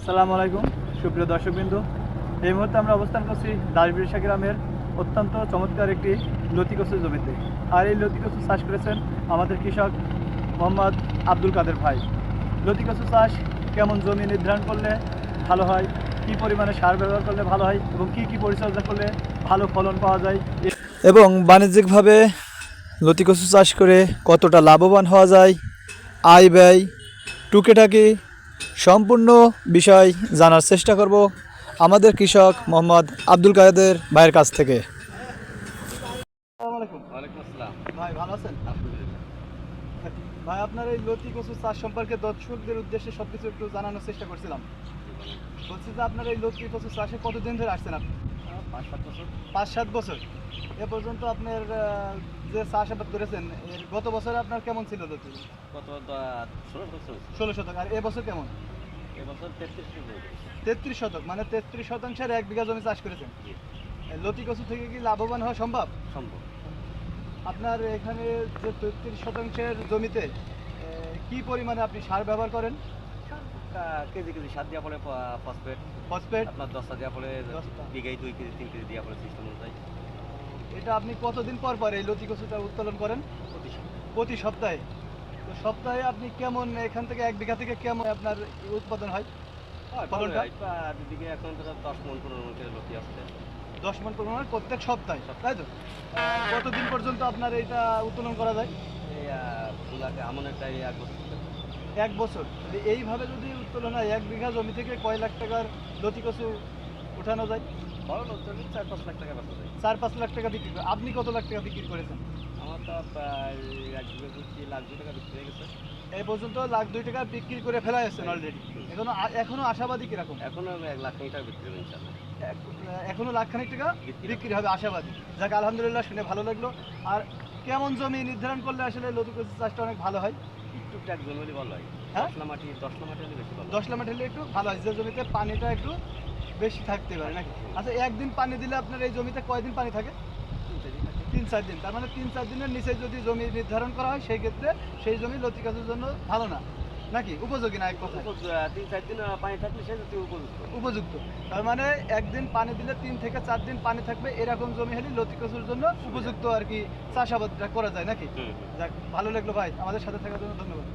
আসসালামু আলাইকুম সুপ্রিয় দর্শকবৃন্দ। এই মুহূর্তে আমরা অবস্থান করছি দাসবিরসা গ্রামের অত্যন্ত চমৎকার একটি লতি কচু জমিতে। আর এই লতি কচু চাষ করেছেন আমাদের কৃষক মোহাম্মদ আব্দুল কাদের ভাই। লতি কচু চাষ কেমন জমি নির্ধারণ করলে ভালো হয়, কী পরিমাণে সার ব্যবহার করলে ভালো হয় এবং কী কী পরিচর্যা করলে ভালো ফলন পাওয়া যায় এবং বাণিজ্যিকভাবে লতি কচু চাষ করে কতটা লাভবান হওয়া যায়, আয় ব্যয় টুকেটাকি সম্পূর্ণ বিষয় জানার চেষ্টা করব আমাদের কৃষক মোহাম্মদ আব্দুল কাদের ভাইয়ের কাছ থেকে। ওয়ালাইকুম আসসালাম। ভাই ভালো আছেন? আলহামদুলিল্লাহ। ভাই আপনার এই লতি কচু চাষ সম্পর্কে দর্শকদের উদ্দেশ্যে সবকিছু একটু জানানোর চেষ্টা করছিলাম। বলছি যে আপনার এই লতি কচু চাষে কতদিন ধরে আসছেন আপনি? 5-7 বছর। 5-7 বছর। এ পর্যন্ত আপনার যে চাষাবাদ করেছেন এর গত বছরে আপনার কেমন ছিল লতি? কত 16 বছর। 16 শতক। আর এবছর কেমন? এবছর 33 বছর। 33 শতক, মানে 33 শতাংশের 1 বিঘা জমি চাষ করেছেন। এই লতি কচু থেকে কি লাভবান হওয়া সম্ভব? সম্ভব। আপনার এখানে যে 33 শতাংশের জমিতে কি পরিমাণে আপনি সার ব্যবহার করেন? কেজি সার দেওয়া পড়ে, ফসফেট ফসফেট আপনার 10টা দেওয়া পড়ে, 10টা। বিঘায় 2 কেজি 3 কেজি দেওয়া পড়ে সিস্টেম অনুযায়ী। এটা আপনি কতদিন পর পর এই লতি কচুটা উত্তোলন করেন? প্রতি সপ্তাহে। তো সপ্তাহে আপনি কেমন এখান থেকে 1 বিঘা থেকে কেমন আপনার উৎপাদন হয়? ফলনটা? বিঘে এখন তো 10 মণ 15 মণ করে লতি আসছে। 10 মণ পরিমাণ প্রত্যেক সপ্তাহে, তাই তো? কতদিন পর্যন্ত আপনার এটা উত্তোলন করা যায়? এই ফুলাকে আমন একটা 1 বছর। 1 বছর। যদি এইভাবে যদি উত্তোলন হয় 1 বিঘা জমি থেকে কয় লাখ টাকার লতি কচু উঠানো যায়? বড় লোক 4-5 লাখ টাকা বেচা যায়। 4-5 লাখ টাকা বিক্রি করে। আপনি কত লাখ টাকা বিক্রি করেছেন? আমার তো প্রায় 1 বিঘা জমি লাখ 2 টাকা বিক্রি হয়ে গেছে। এই পর্যন্ত লাখ 2 টাকা বিক্রি করে ফেলা হয়েছেন অলরেডি। এখনো আশাবাদী কিরকম? এখনো 1 লাখ টাকা বিক্রি হবে ইনশাআল্লাহ। এখনো লাখখানিক টাকা বিক্রি হবে আশাবাদী। যাক আলহামদুলিল্লাহ, শুনে ভালো লাগলো। আর কেমন জমি নির্ধারণ করলে আসলে লতি কচু চাষটা অনেক ভালো হয়? টুকটাক জমি হলে ভালো হয়। হ্যাঁ? 10 মাটি হলে বেশি ভালো। 10 লাখ হলে একটু ভালো হয়, যে জমিতে পানিটা একটু বেশি থাকতে পারে নাকি? আচ্ছা, একদিন পানি দিলে আপনার এই জমিতে কয়দিন পানি থাকে? 3-4 দিন। তার মানে 3-4 দিনের নিচে যদি জমি নির্ধারণ করা হয় সেই ক্ষেত্রে সেই জমি লতি কচুর জন্য ভালো না, নাকি উপযোগী না? এক কথায় 3-4 দিন পানি থাকলে সে যদি উপযুক্ত। উপযুক্ত। তার মানে একদিন পানি দিলে 3 থেকে 4 দিন পানি থাকবে, এরকম জমি হলে লতি কচুর জন্য উপযুক্ত আর কি চাষাবাদটা করা যায় নাকি? যাক ভালো লাগলো ভাই, আমাদের সাথে থাকার জন্য ধন্যবাদ।